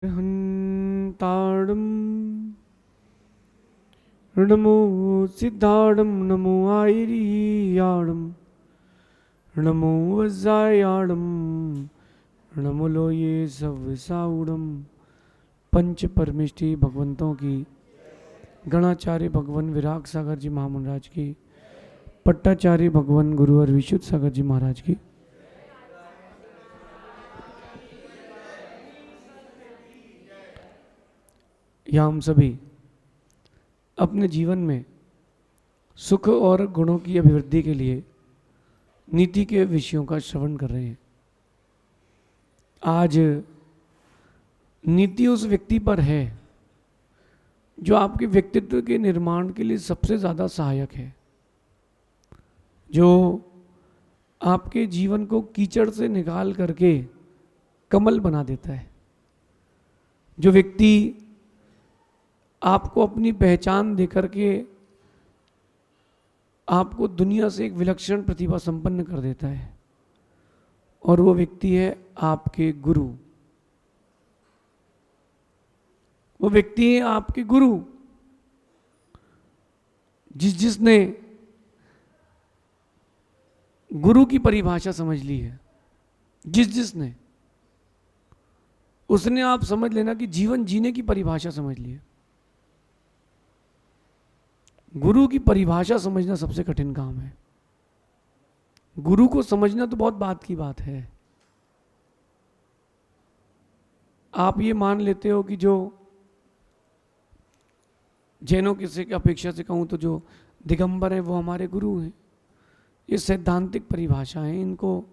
हन्ताडं नमो सिद्धाडं नमो आयरियाडं नमो वज्रायाडं नमो लोये सव्यसाउडम। पंच परमिष्टि भगवंतों की, गणाचार्य भगवान विराग सागर जी महामंडराज की, पट्टाचार्य भगवान गुरुवर विशुद्ध सागर जी महाराज की, या हम सभी अपने जीवन में सुख और गुणों की अभिवृद्धि के लिए नीति के विषयों का श्रवण कर रहे हैं। आज नीति उस व्यक्ति पर है जो आपके व्यक्तित्व के निर्माण के लिए सबसे ज़्यादा सहायक है, जो आपके जीवन को कीचड़ से निकाल करके कमल बना देता है, जो व्यक्ति आपको अपनी पहचान देकर के आपको दुनिया से एक विलक्षण प्रतिभा संपन्न कर देता है, और वो व्यक्ति है आपके गुरु। वो व्यक्ति है आपके गुरु, जिसने गुरु की परिभाषा समझ ली है, जिसने उसने, आप समझ लेना कि जीवन जीने की परिभाषा समझ ली है। गुरु की परिभाषा समझना सबसे कठिन काम है। गुरु को समझना तो बहुत बात की बात है। आप ये मान लेते हो कि जो जैनों की अपेक्षा से कहूं तो जो दिगंबर हैं वो हमारे गुरु हैं। ये सैद्धांतिक परिभाषा है, इनको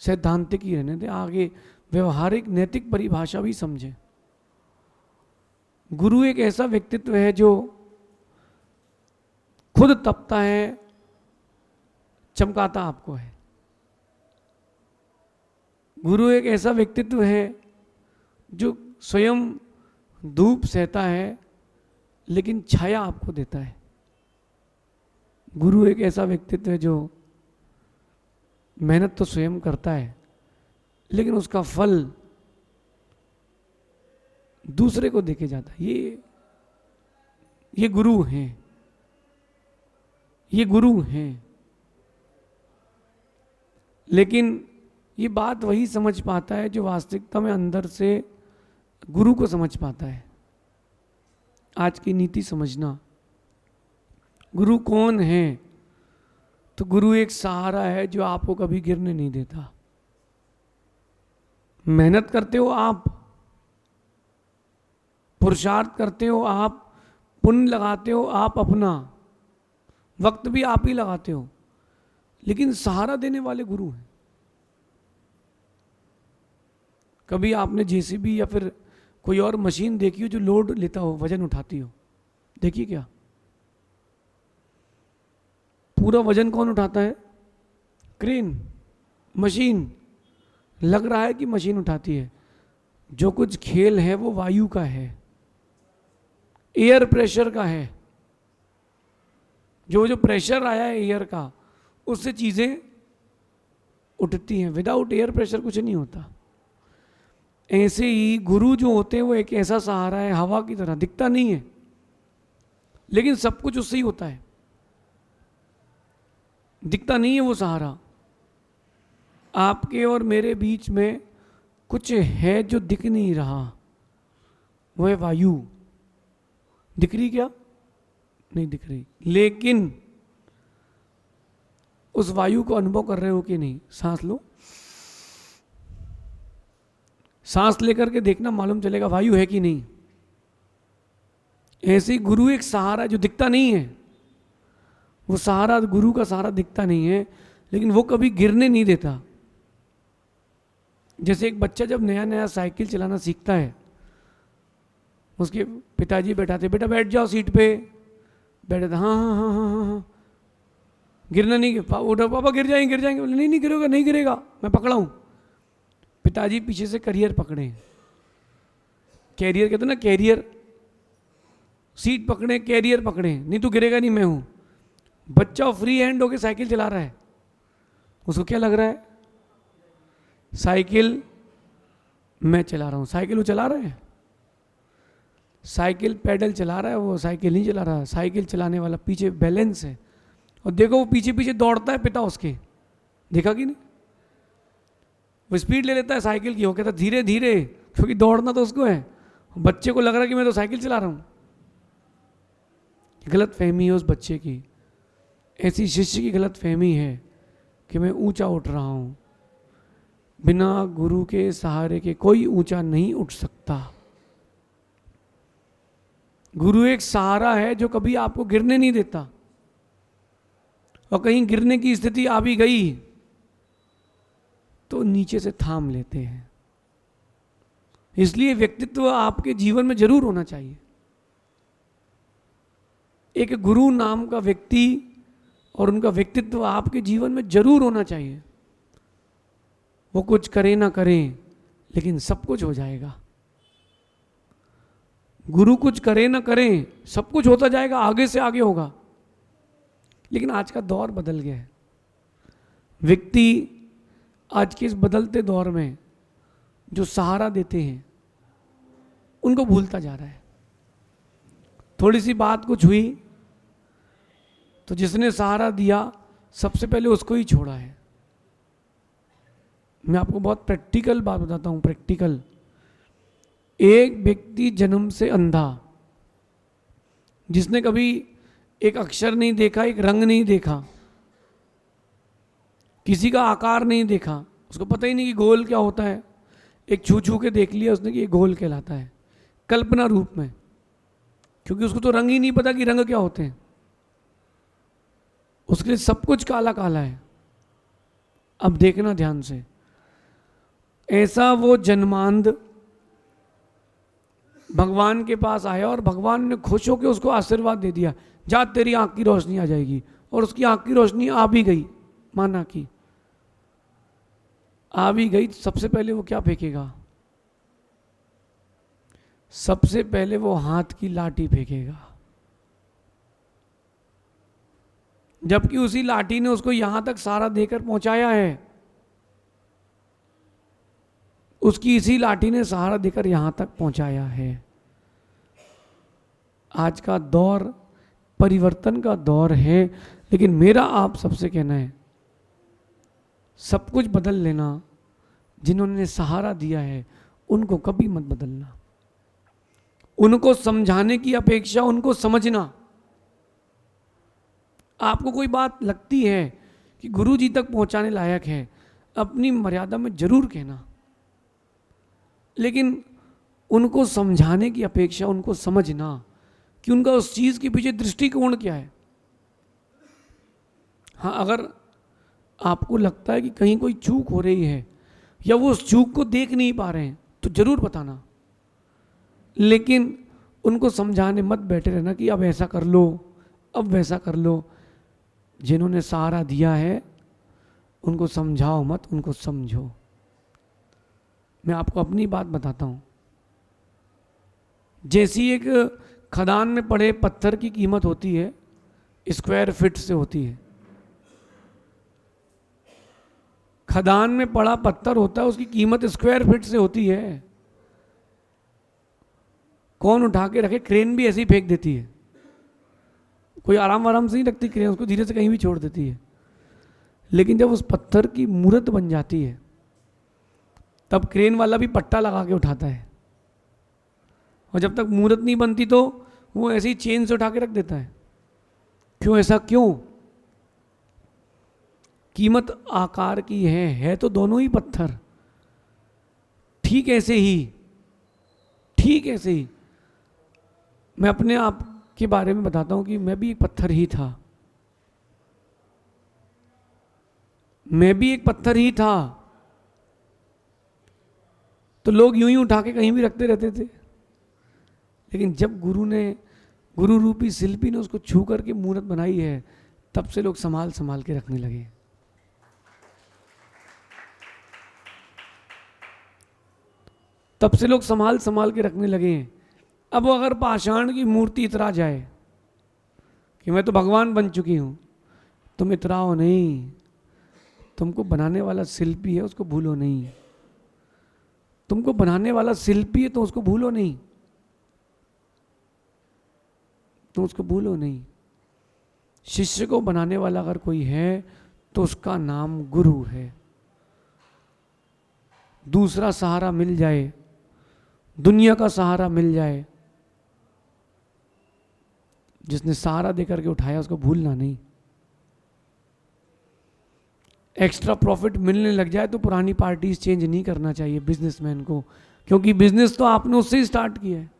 सैद्धांतिक ही रहने दें, आगे व्यवहारिक नैतिक परिभाषा भी समझें। गुरु एक ऐसा व्यक्तित्व है जो खुद तपता है, चमकाता आपको है। गुरु एक ऐसा व्यक्तित्व है जो स्वयं धूप सहता है लेकिन छाया आपको देता है। गुरु एक ऐसा व्यक्तित्व है जो मेहनत तो स्वयं करता है लेकिन उसका फल दूसरे को देके जाता है। ये गुरु हैं, ये गुरु हैं। लेकिन ये बात वही समझ पाता है जो वास्तविकता में अंदर से गुरु को समझ पाता है। आज की नीति समझना, गुरु कौन है? तो गुरु एक सहारा है जो आपको कभी गिरने नहीं देता। मेहनत करते हो आप, पुरुषार्थ करते हो आप, पुण्य लगाते हो आप, अपना वक्त भी आप ही लगाते हो, लेकिन सहारा देने वाले गुरु हैं। कभी आपने जेसीबी या फिर कोई और मशीन देखी हो जो लोड लेता हो, वजन उठाती हो? देखिए क्या पूरा वजन कौन उठाता है? Crane, machine. लग रहा है कि मशीन उठाती है। जो कुछ खेल है वो वायु का है, एयर प्रेशर का है। जो प्रेशर आया है एयर का, उससे चीजें उठती हैं। विदाउट एयर प्रेशर कुछ नहीं होता। ऐसे ही गुरु जो होते हैं वो एक ऐसा सहारा है, हवा की तरह, दिखता नहीं है लेकिन सब कुछ उससे ही होता है। दिखता नहीं है वो सहारा। आपके और मेरे बीच में कुछ है जो दिख नहीं रहा, वो है वायु। दिख रही क्या? नहीं दिख रही, लेकिन उस वायु को अनुभव कर रहे हो कि नहीं? सांस लो, सांस लेकर के देखना, मालूम चलेगा वायु है कि नहीं। ऐसे ही गुरु एक सहारा जो दिखता नहीं है। वो सहारा, गुरु का सहारा दिखता नहीं है लेकिन वो कभी गिरने नहीं देता। जैसे एक बच्चा जब नया नया साइकिल चलाना सीखता है, उसके पिताजी बैठाते, बेटा बैठ जाओ सीट पे, बैठा, हाँ हाँ हाँ हाँ हाँ हाँ, गिरना नहीं, उठो पापा गिर जाएंगे, गिर जाएंगे। बोले नहीं नहीं गिरेगा, नहीं गिरेगा, मैं पकड़ा हूं। पिताजी पीछे से कैरियर पकड़े, कैरियर कहते ना, कैरियर, सीट पकड़े, कैरियर पकड़े, नहीं तो गिरेगा नहीं, मैं हूं। बच्चा फ्री हैंड होके साइकिल चला रहा है, उसको क्या लग रहा है? साइकिल मैं चला रहा हूँ, साइकिल वो चला रहा है, साइकिल पैडल चला रहा है, वो साइकिल नहीं चला रहा है। साइकिल चलाने वाला पीछे बैलेंस है, और देखो वो पीछे पीछे दौड़ता है पिता उसके, देखा कि नहीं? वो स्पीड ले लेता है साइकिल की, वो कहता धीरे धीरे, क्योंकि दौड़ना तो उसको है। बच्चे को लग रहा है कि मैं तो साइकिल चला रहा हूँ। गलत फहमी है उस बच्चे की, ऐसी शिष्य की गलत फहमी है कि मैं ऊंचा उठ रहा हूँ। बिना गुरु के सहारे के कोई ऊंचा नहीं उठ सकता। गुरु एक सहारा है जो कभी आपको गिरने नहीं देता, और कहीं गिरने की स्थिति आ भी गई तो नीचे से थाम लेते हैं। इसलिए व्यक्तित्व आपके जीवन में जरूर होना चाहिए। एक गुरु नाम का व्यक्ति और उनका व्यक्तित्व आपके जीवन में जरूर होना चाहिए। वो कुछ करें ना करें, लेकिन सब कुछ हो जाएगा। गुरु कुछ करे ना करें, सब कुछ होता जाएगा, आगे से आगे होगा। लेकिन आज का दौर बदल गया है। व्यक्ति आज के इस बदलते दौर में जो सहारा देते हैं उनको भूलता जा रहा है। थोड़ी सी बात कुछ हुई तो जिसने सहारा दिया सबसे पहले उसको ही छोड़ा है। मैं आपको बहुत प्रैक्टिकल बात बताता हूँ, प्रैक्टिकल। एक व्यक्ति जन्म से अंधा, जिसने कभी एक अक्षर नहीं देखा, एक रंग नहीं देखा, किसी का आकार नहीं देखा, उसको पता ही नहीं कि गोल क्या होता है। एक छू छू के देख लिया उसने कि ये गोल कहलाता है, कल्पना रूप में, क्योंकि उसको तो रंग ही नहीं पता कि रंग क्या होते हैं। उसके लिए सब कुछ काला काला है। अब देखना ध्यान से, ऐसा वो जन्मांध भगवान के पास आया और भगवान ने खुश होकर उसको आशीर्वाद दे दिया, जा तेरी आंख की रोशनी आ जाएगी। और उसकी आंख की रोशनी आ भी गई, माना कि आ भी गई। सबसे पहले वो क्या फेंकेगा? सबसे पहले वो हाथ की लाठी फेंकेगा, जबकि उसी लाठी ने उसको यहां तक सारा देकर पहुंचाया है। उसकी इसी लाठी ने सहारा देकर यहां तक पहुंचाया है। आज का दौर परिवर्तन का दौर है, लेकिन मेरा आप सबसे कहना है, सब कुछ बदल लेना। जिन्होंने सहारा दिया है उनको कभी मत बदलना। उनको समझाने की अपेक्षा उनको समझना। आपको कोई बात लगती है कि गुरु जी तक पहुंचाने लायक है, अपनी मर्यादा में जरूर कहना, लेकिन उनको समझाने की अपेक्षा उनको समझना कि उनका उस चीज के पीछे दृष्टिकोण क्या है। हाँ, अगर आपको लगता है कि कहीं कोई चूक हो रही है या वो उस चूक को देख नहीं पा रहे हैं तो जरूर बताना, लेकिन उनको समझाने मत बैठे रहना कि अब ऐसा कर लो, अब वैसा कर लो। जिन्होंने सहारा दिया है उनको समझाओ मत, उनको समझो। मैं आपको अपनी बात बताता हूं। जैसी एक खदान में पड़े पत्थर की कीमत होती है, स्क्वायर फीट से होती है। खदान में पड़ा पत्थर होता है, उसकी कीमत स्क्वायर फीट से होती है। कौन उठा के रखे? क्रेन भी ऐसे ही फेंक देती है। कोई आराम आराम से नहीं रखती क्रेन, उसको धीरे से कहीं भी छोड़ देती है। लेकिन जब उस पत्थर की मूर्त बन जाती है तब क्रेन वाला भी पट्टा लगा के उठाता है, और जब तक मूर्त नहीं बनती तो वो ऐसे ही चेन से उठा के रख देता है। क्यों? ऐसा क्यों? कीमत आकार की है तो दोनों ही पत्थर। ठीक ऐसे ही मैं अपने आप के बारे में बताता हूं कि मैं भी एक पत्थर ही था। तो लोग यूं ही उठा के कहीं भी रखते रहते थे, लेकिन जब गुरु रूपी शिल्पी ने उसको छू करके मूर्त बनाई है, तब से लोग संभाल संभाल के रखने लगे। अब अगर पाषाण की मूर्ति इतरा जाए कि मैं तो भगवान बन चुकी हूं, तुम इतराओ नहीं। तुमको बनाने वाला शिल्पी है, उसको भूलो नहीं। तुमको बनाने वाला शिल्पी है तो उसको भूलो नहीं, तो उसको भूलो नहीं। शिष्य को बनाने वाला अगर कोई है तो उसका नाम गुरु है। दूसरा सहारा मिल जाए, दुनिया का सहारा मिल जाए, जिसने सहारा देकर के उठाया उसको भूलना नहीं। एक्स्ट्रा प्रॉफिट मिलने लग जाए तो पुरानी पार्टीज चेंज नहीं करना चाहिए बिजनेसमैन को, क्योंकि बिजनेस तो आपने उससे ही स्टार्ट किया है।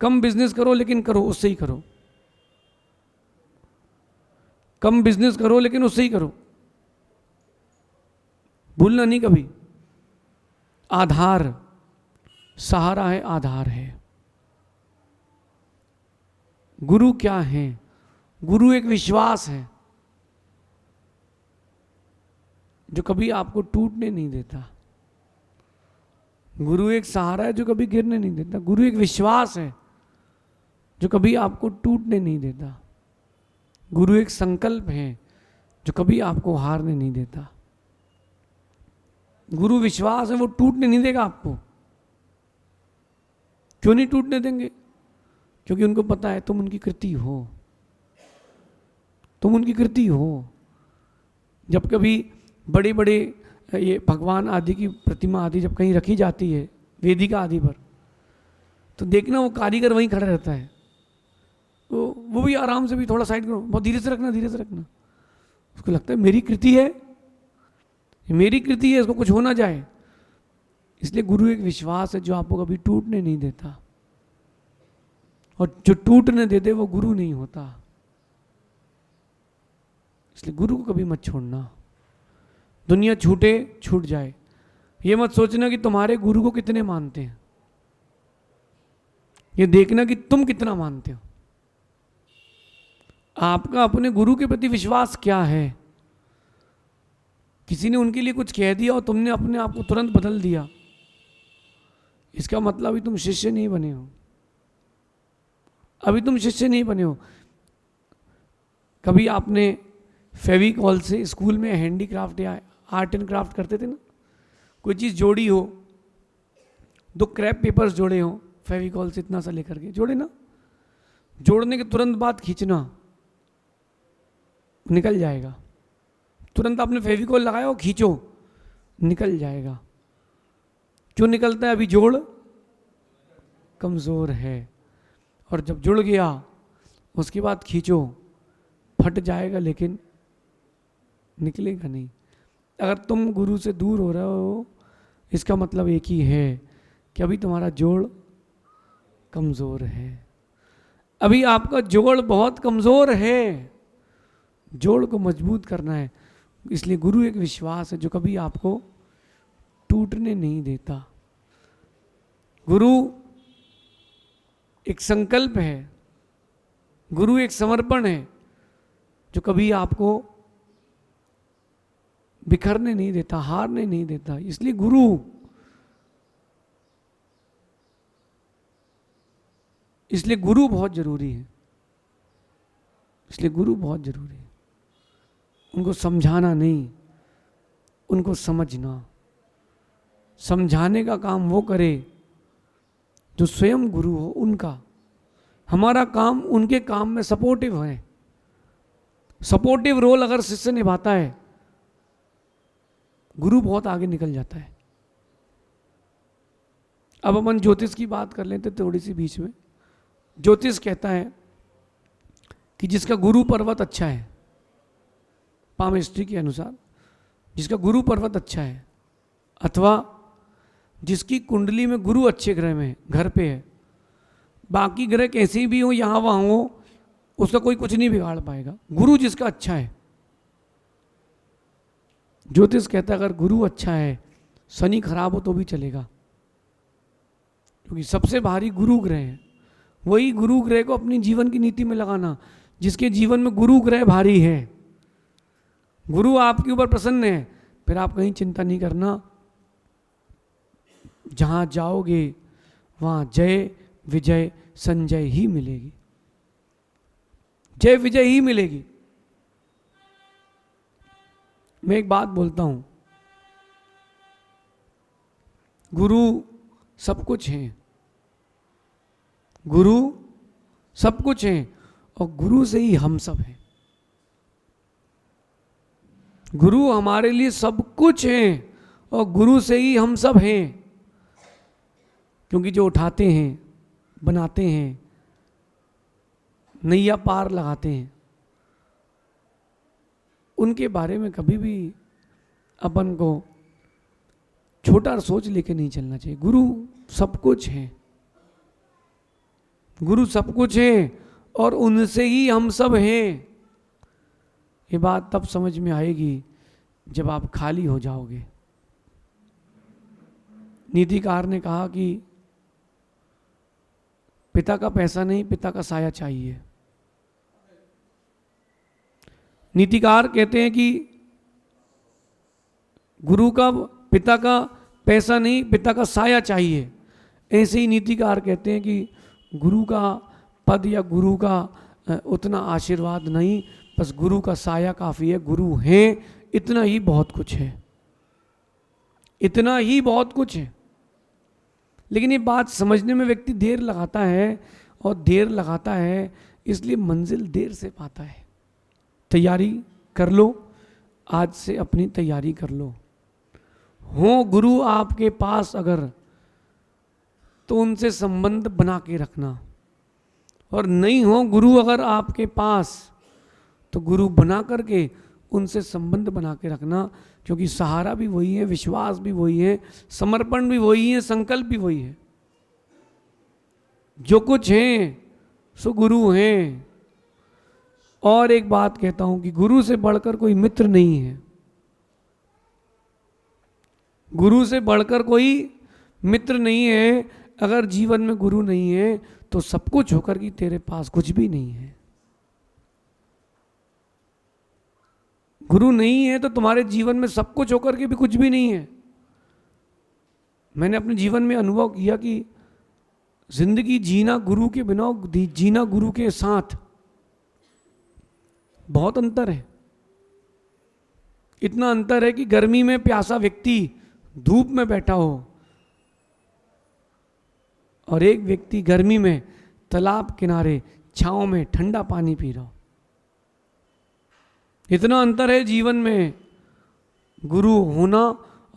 कम बिजनेस करो लेकिन करो, उससे ही करो। कम बिजनेस करो लेकिन उससे ही करो, भूलना नहीं कभी। आधार, सहारा है, आधार है। गुरु क्या है? गुरु एक विश्वास है जो कभी आपको टूटने नहीं देता। गुरु एक सहारा है जो कभी गिरने नहीं देता। गुरु एक विश्वास है जो कभी आपको टूटने नहीं देता। गुरु एक संकल्प है जो कभी आपको हारने नहीं देता। गुरु विश्वास है, वो टूटने नहीं देगा आपको। क्यों नहीं टूटने देंगे? क्योंकि उनको पता है तुम उनकी कृति हो, तुम उनकी कृति हो। जब कभी बड़े बड़े ये भगवान आदि की प्रतिमा आदि जब कहीं रखी जाती है वेदिका आदि पर, तो देखना वो कारीगर वहीं खड़ा रहता है। वो भी आराम से भी थोड़ा साइड करो, बहुत धीरे से रखना, धीरे से रखना। उसको लगता है मेरी कृति है, मेरी कृति है, इसको कुछ हो ना जाए। इसलिए गुरु एक विश्वास है जो आपको कभी टूटने नहीं देता, और जो टूटने देते वो गुरु नहीं होता। इसलिए गुरु को कभी मत छोड़ना। दुनिया छूटे छूट जाए, ये मत सोचना कि तुम्हारे गुरु को कितने मानते हैं, ये देखना कि तुम कितना मानते हो। आपका अपने गुरु के प्रति विश्वास क्या है? किसी ने उनके लिए कुछ कह दिया और तुमने अपने आप को तुरंत बदल दिया, इसका मतलब अभी तुम शिष्य नहीं बने हो। अभी तुम शिष्य नहीं बने हो। कभी आपने फेविकॉल से स्कूल में हैंडीक्राफ्ट या आर्ट एंड क्राफ्ट करते थे ना, कोई चीज़ जोड़ी हो, 2 क्रैप पेपर्स जोड़े हो, फेविकॉल से इतना सा लेकर के जोड़े ना, जोड़ने के तुरंत बाद खींचना, निकल जाएगा। तुरंत आपने फेविकॉल लगाया और खींचो, निकल जाएगा। क्यों निकलता है? अभी जोड़ कमज़ोर है, और जब जुड़ गया उसके बाद खींचो, फट जाएगा लेकिन निकलेगा नहीं। अगर तुम गुरु से दूर हो रहे हो, इसका मतलब एक ही है कि अभी तुम्हारा जोड़ कमज़ोर है। अभी आपका जोड़ बहुत कमज़ोर है, जोड़ को मजबूत करना है। इसलिए गुरु एक विश्वास है जो कभी आपको टूटने नहीं देता। गुरु एक संकल्प है, गुरु एक समर्पण है जो कभी आपको बिखरने नहीं देता, हारने नहीं देता। इसलिए गुरु बहुत जरूरी है। इसलिए गुरु बहुत जरूरी है। उनको समझाना नहीं, उनको समझना। समझाने का काम वो करे जो स्वयं गुरु हो उनका। हमारा काम उनके काम में सपोर्टिव है। सपोर्टिव रोल अगर शिष्य निभाता है, गुरु बहुत आगे निकल जाता है। अब अपन ज्योतिष की बात कर लेते थोड़ी सी बीच में। ज्योतिष कहता है कि जिसका गुरु पर्वत अच्छा है, पामेस्ट्री के अनुसार जिसका गुरु पर्वत अच्छा है, अथवा जिसकी कुंडली में गुरु अच्छे ग्रह में घर पे है, बाकी ग्रह कैसे भी हो, यहाँ वहाँ हो, उसका कोई कुछ नहीं बिगाड़ पाएगा। गुरु जिसका अच्छा है, ज्योतिष कहता है अगर गुरु अच्छा है, शनि खराब हो तो भी चलेगा, क्योंकि सबसे भारी गुरु ग्रह है। वही गुरु ग्रह को अपनी जीवन की नीति में लगाना जिसके जीवन में गुरु ग्रह भारी है। गुरु आपके ऊपर प्रसन्न है, फिर आप कहीं चिंता नहीं करना। जहां जाओगे वहां जय विजय संजय ही मिलेगी, जय विजय ही मिलेगी। मैं एक बात बोलता हूं, गुरु सब कुछ हैं, गुरु सब कुछ हैं और गुरु से ही हम सब हैं। गुरु हमारे लिए सब कुछ हैं और गुरु से ही हम सब हैं, क्योंकि जो उठाते हैं, बनाते हैं, नैया पार लगाते हैं, उनके बारे में कभी भी अपन को छोटा सोच लेके नहीं चलना चाहिए। गुरु सब कुछ है, गुरु सब कुछ है और उनसे ही हम सब हैं। ये बात तब समझ में आएगी जब आप खाली हो जाओगे। नीतिकार ने कहा कि पिता का पैसा नहीं, पिता का साया चाहिए। नीतिकार कहते हैं कि गुरु का, पिता का पैसा नहीं, पिता का साया चाहिए। ऐसे ही नीतिकार कहते हैं कि गुरु का पद या गुरु का उतना आशीर्वाद नहीं, बस गुरु का साया काफ़ी है। गुरु हैं, इतना ही बहुत कुछ है, इतना ही बहुत कुछ है। लेकिन ये बात समझने में व्यक्ति देर लगाता है, और देर लगाता है इसलिए मंजिल देर से पाता है। तैयारी कर लो, आज से अपनी तैयारी कर लो। हो गुरु आपके पास अगर, तो उनसे संबंध बना के रखना, और नहीं हो गुरु अगर आपके पास, तो गुरु बना करके उनसे संबंध बना के रखना, क्योंकि सहारा भी वही है, विश्वास भी वही है, समर्पण भी वही है, संकल्प भी वही है। जो कुछ है सो गुरु हैं। और एक बात कहता हूं कि गुरु से बढ़कर कोई मित्र नहीं है, गुरु से बढ़कर कोई मित्र नहीं है। अगर जीवन में गुरु नहीं है तो सब कुछ होकर कि तेरे पास कुछ भी नहीं है। गुरु नहीं है तो तुम्हारे जीवन में सब कुछ होकर के भी कुछ भी नहीं है। मैंने अपने जीवन में अनुभव किया कि जिंदगी जीना गुरु के बिना, जीना गुरु के साथ बहुत अंतर है। इतना अंतर है कि गर्मी में प्यासा व्यक्ति धूप में बैठा हो और एक व्यक्ति गर्मी में तालाब किनारे छांव में ठंडा पानी पी रहा हो। इतना अंतर है जीवन में। गुरु होना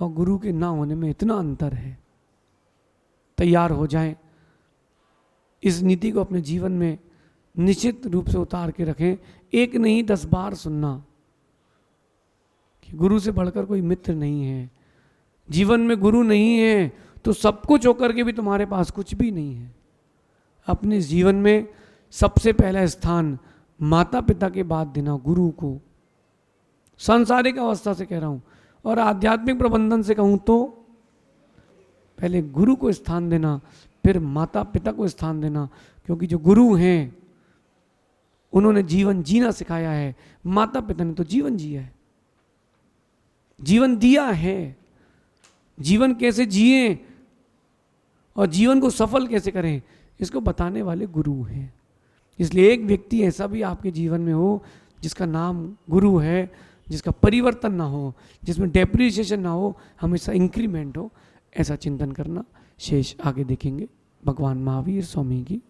और गुरु के ना होने में इतना अंतर है। तैयार हो जाएं, इस नीति को अपने जीवन में निश्चित रूप से उतार के रखें। एक नहीं 10 बार सुनना कि गुरु से बढ़कर कोई मित्र नहीं है। जीवन में गुरु नहीं है तो सब कुछ होकर के भी तुम्हारे पास कुछ भी नहीं है। अपने जीवन में सबसे पहला स्थान माता पिता के बाद देना गुरु को। सांसारिक अवस्था से कह रहा हूं, और आध्यात्मिक प्रबंधन से कहूं तो पहले गुरु को स्थान देना, फिर माता पिता को स्थान देना। क्योंकि जो गुरु हैं उन्होंने जीवन जीना सिखाया है, माता पिता ने तो जीवन जिया है, जीवन दिया है। जीवन कैसे जिए और जीवन को सफल कैसे करें, इसको बताने वाले गुरु हैं। इसलिए एक व्यक्ति ऐसा भी आपके जीवन में हो जिसका नाम गुरु है, जिसका परिवर्तन ना हो, जिसमें डेप्रिसिएशन ना हो, हमेशा इंक्रीमेंट हो, ऐसा चिंतन करना। शेष आगे देखेंगे। भगवान महावीर स्वामी की